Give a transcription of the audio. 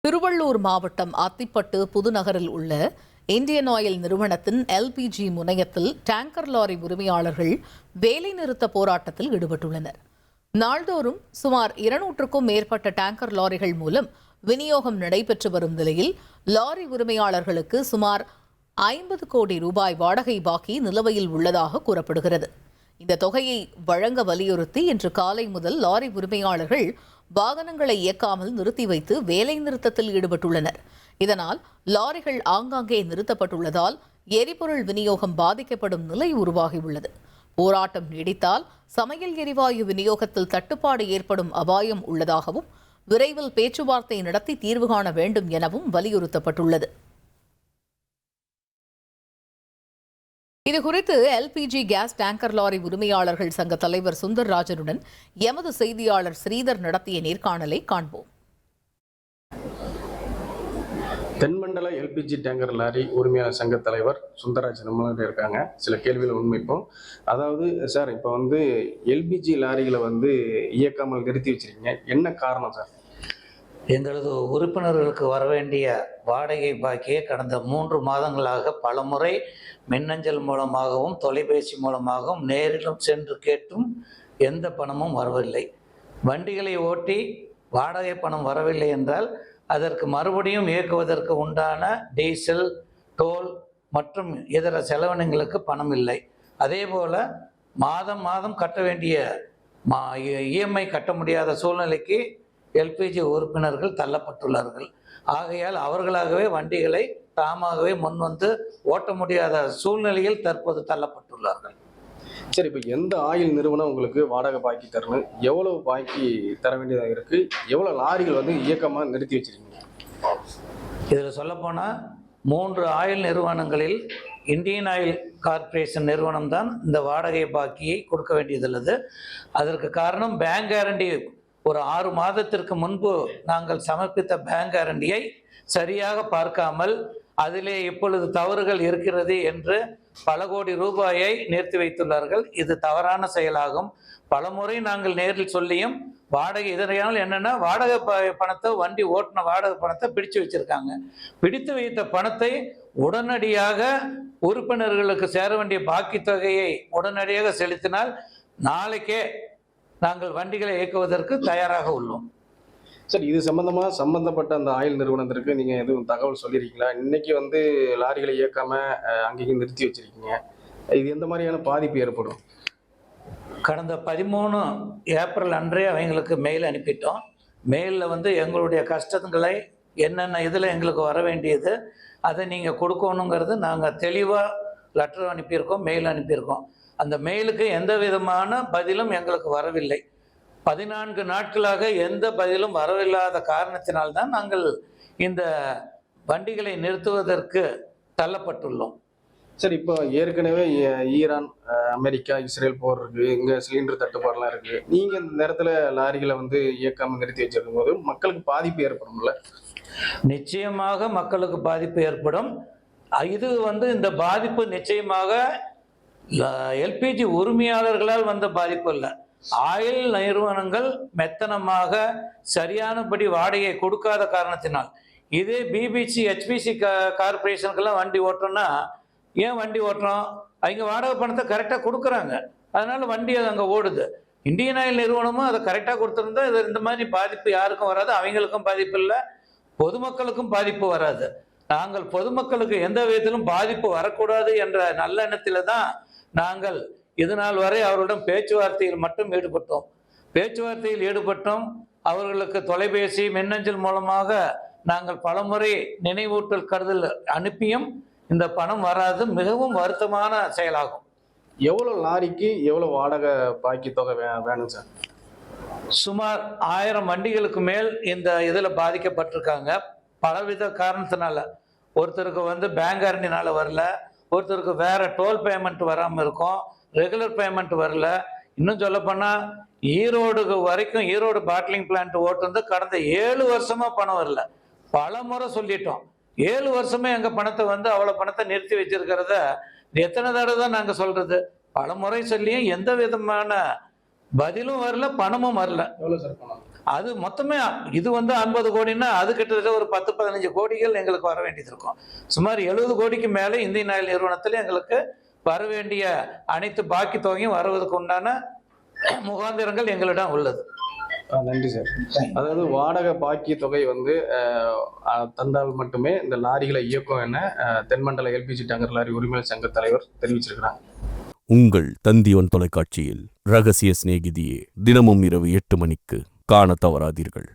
திருவள்ளூர் மாவட்டம் அத்திப்பட்டு புதுநகரில் உள்ள Indian oil நிறுவனத்தின் எல்பிஜி முனையத்தில் டேங்கர் லாரி உரிமையாளர்கள் வேலைநிறுத்த போராட்டத்தில் ஈடுபட்டுள்ளனர். நாள்தோறும் சுமார் 200க்கும் மேற்பட்ட டேங்கர் லாரிகள் மூலம் விநியோகம் நடைபெற்று வரும் நிலையில் லாரி உரிமையாளர்களுக்கு சுமார் 50 கோடி ரூபாய் வாடகை பாக்கி நிலுவையில் உள்ளதாக கூறப்படுகிறது. இந்த தொகையை வழங்க வலியுறுத்தி இன்று காலை முதல் லாரி உரிமையாளர்கள் வாகனங்களை இயக்காமல் நிறுத்தி வைத்து வேலை நிறுத்தத்தில் ஈடுபட்டுள்ளனர். இதனால் லாரிகள் ஆங்காங்கே நிறுத்தப்பட்டுள்ளதால் எரிபொருள் விநியோகம் பாதிக்கப்படும் நிலை உருவாகியுள்ளது. போராட்டம் நீடித்தால் சமையல் எரிவாயு விநியோகத்தில் தட்டுப்பாடு ஏற்படும் அபாயம் உள்ளதாகவும் விரைவில் பேச்சுவார்த்தை நடத்தி தீர்வு காண வேண்டும் எனவும் வலியுறுத்தப்பட்டுள்ளது. இதுகுறித்து எல்பிஜி கேஸ் டேங்கர் லாரி உரிமையாளர்கள் சங்க தலைவர் சுந்தர்ராஜனுடன் எமது செய்தியாளர் ஸ்ரீதர் நடத்திய நேர்காணலை காண்போம். தென்மண்டல எல்பிஜி டேங்கர் லாரி உரிமையாளர் சங்க தலைவர் சுந்தரராஜன் நம்மகிட்ட இருக்காங்க. சில கேள்விகளை உண்மைப்போம். அதாவது சார், இப்போ எல்பிஜி லாரிகளை இயக்காமல் நிறுத்தி வச்சிருக்கீங்க, என்ன காரணம் சார்? எங்களது உறுப்பினர்களுக்கு வரவேண்டிய வாடகை பாக்கியை கடந்த 3 மாதங்களாக பலமுறை மின்னஞ்சல் மூலமாகவும் தொலைபேசி மூலமாகவும் நேரிலும் சென்று கேட்டும் எந்த பணமும் வரவில்லை. வண்டிகளை ஓட்டி வாடகை பணம் வரவில்லை என்றால் அதற்கு மறுபடியும் இயக்குவதற்கு உண்டான டீசல், டோல் மற்றும் இதர செலவினங்களுக்கு பணம் இல்லை. அதே போல் மாதம் மாதம் கட்ட வேண்டிய இஎம்ஐ கட்ட முடியாத சூழ்நிலைக்கு எல்பிஜி உறுப்பினர்கள் தள்ளப்பட்டுள்ளார்கள். ஆகையால் அவர்களாகவே வண்டிகளை தாமாகவே முன்வந்து ஓட்ட முடியாத சூழ்நிலையில் தற்போது தள்ளப்பட்டுள்ளார்கள். சரி, இப்போ எந்த ஆயில் நிறுவனம் உங்களுக்கு வாடகை பாக்கி தரணும், எவ்வளவு பாக்கி தர வேண்டியதாக இருக்கு, எவ்வளவு லாரிகள் இயக்கமாக நிறுத்தி வச்சிருக்கீங்க? இதில் சொல்லப்போனால் 3 ஆயில் நிறுவனங்களில் இந்தியன் ஆயில் கார்ப்பரேஷன் நிறுவனம் தான் இந்த வாடகை பாக்கியை கொடுக்க வேண்டியதுள்ளது. அதற்கு காரணம் பேங்க் கேரண்டி. ஒரு 6 மாதத்திற்கு முன்பு நாங்கள் சமர்ப்பித்த பேங்க் கேரண்டியை சரியாக பார்க்காமல் அதிலே இப்பொழுது தவறுகள் இருக்கிறது என்று பல கோடி ரூபாயை நிறுத்தி வைத்துள்ளார்கள். இது தவறான செயலாகும். பலமுறை நாங்கள் நேரில் சொல்லியும் வாடகை இதனால் என்னென்னா வாடகை பணத்தை வண்டி ஓட்டின வாடகை பணத்தை பிடிச்சு வச்சிருக்காங்க. பிடித்து வைத்த பணத்தை உடனடியாக உறுப்பினர்களுக்கு சேர வேண்டிய பாக்கி தொகையை உடனடியாக செலுத்தினால் நாளைக்கே நாங்கள் வண்டிகளை இயக்குவதற்கு தயாராக உள்ளோம். சார், இது சம்பந்தப்பட்ட அந்த ஆயில் நிறுவனத்திற்கு நீங்கள் எதுவும் தகவல் சொல்லியிருக்கீங்களா? இன்னைக்கு லாரிகளை இயக்காம அங்கேயும் நிறுத்தி வச்சிருக்கீங்க, இது எந்த மாதிரியான பாதிப்பு ஏற்படும்? கடந்த 13 ஏப்ரல் அன்றே அவங்களுக்கு மெயில் அனுப்பிட்டோம். மெயிலில் எங்களுடைய கஷ்டங்களை என்னென்ன இதில் எங்களுக்கு வர வேண்டியது அதை நீங்கள் கொடுக்கணுங்கிறது நாங்கள் தெளிவாக லெட்டர் அனுப்பியிருக்கோம், மெயில் அனுப்பியிருக்கோம். அந்த மெயிலுக்கு எந்த விதமான பதிலும் எங்களுக்கு வரவில்லை. 14 நாட்களாக எந்த பதிலும் வரவில்லாத காரணத்தினால்தான் நாங்கள் இந்த வண்டிகளை நிறுத்துவதற்கு தள்ளப்பட்டுள்ளோம். சரி, இப்போ ஏற்கனவே ஈரான், அமெரிக்கா, இஸ்ரேல் போர் இருக்கு, இங்கே சிலிண்டர் தட்டுப்பாடுலாம் இருக்கு. நீங்கள் இந்த நேரத்தில் லாரிகளை இயக்காமல் நிறுத்தி வச்சிருக்கும் போது மக்களுக்கு பாதிப்பு ஏற்படும்ல? நிச்சயமாக மக்களுக்கு பாதிப்பு ஏற்படும். இது இந்த பாதிப்பு நிச்சயமாக எல்பிஜி உரிமையாளர்களால் வந்த பாதிப்பு இல்லை. ஆயில் நிறுவனங்கள் மெத்தனமாக சரியானபடி வாடகையை கொடுக்காத காரணத்தினால். இதே பிபிசி, ஹெச்பிசி கார்பரேஷனுக்கெல்லாம் வண்டி ஓட்டுறோம்னா ஏன் வண்டி ஓட்டுறோம்? அவங்க வாடகை பணத்தை கரெக்டாக கொடுக்குறாங்க, அதனால வண்டி அது அங்கே ஓடுது. இந்தியன் ஆயில் நிறுவனமும் அதை கரெக்டாக கொடுத்துருந்தா இந்த மாதிரி பாதிப்பு யாருக்கும் வராது, அவங்களுக்கும் பாதிப்பு இல்லை, பொதுமக்களுக்கும் பாதிப்பு வராது. நாங்கள் பொதுமக்களுக்கு எந்த விதத்திலும் பாதிப்பு வரக்கூடாது என்ற நல்ல எண்ணத்தில் தான் நாங்கள் இதுநாள் வரை அவர்களிடம் பேச்சுவார்த்தையில் மட்டும் ஈடுபட்டோம். பேச்சுவார்த்தையில் ஈடுபட்டோம். அவர்களுக்கு தொலைபேசி, மின்னஞ்சல் மூலமாக நாங்கள் பலமுறை நினைவூட்டல் கருதல் அனுப்பியும் இந்த பணம் வராது. மிகவும் வருத்தமான செயலாகும். எவ்வளோ லாரிக்கு எவ்வளோ வாடகை பாக்கி தொகை வேணும் சார்? சுமார் 1000 வண்டிகளுக்கு மேல் இந்த இதில் பாதிக்கப்பட்டிருக்காங்க. பலவித காரணத்தினால. ஒருத்தருக்கு பேங்க் கேரண்டினால வரல, ஒருத்தருக்கு வேற டோல் பேமெண்ட் வராமல் இருக்கும், ரெகுலர் பேமெண்ட் வரல. இன்னும் சொல்லப்போனால் ஈரோடு வரைக்கும் ஈரோடு பாட்டிலிங் பிளான்ட் ஓட்டு கடந்த 7 வருஷமா பணம் வரல. பல முறை சொல்லிட்டோம். 7 வருஷமே எங்கள் பணத்தை அவ்வளோ பணத்தை நிறுத்தி வச்சிருக்கிறத எத்தனை தடவை தான் நாங்கள் சொல்றது? பல முறை சொல்லியும் எந்த விதமான பதிலும் வரல, பணமும் வரல. எவ்வளோ சார் பணம்? அது மொத்தமே இது வந்து 50 கோடின்னா அது கிட்டத்தட்ட ஒரு 10-15 கோடிகள் எங்களுக்கு வர வேண்டியது இருக்கும். சுமார் 70 கோடிக்கு மேலே இந்தியன் ஆயில் நிறுவனத்தில் எங்களுக்கு வர வேண்டிய அனைத்து பாக்கி தொகையும் வருவதற்கு உண்டான முகாந்திரங்கள் எங்களிடம் உள்ளது. நன்றி சார். அதாவது வாடகை பாக்கி தொகை வந்து தந்தால் மட்டுமே இந்த லாரிகளை இயக்கும் என தென்மண்டல எல்பிஜி டேங்கர் லாரி உரிமையாளர் சங்க தலைவர் தெரிவிச்சிருக்கிறாங்க. உங்கள் தந்திவன் தொலைக்காட்சியில் ரகசிய சிநேகிதியே தினமும் இரவு 8 மணிக்கு காண தவறாதீர்கள்.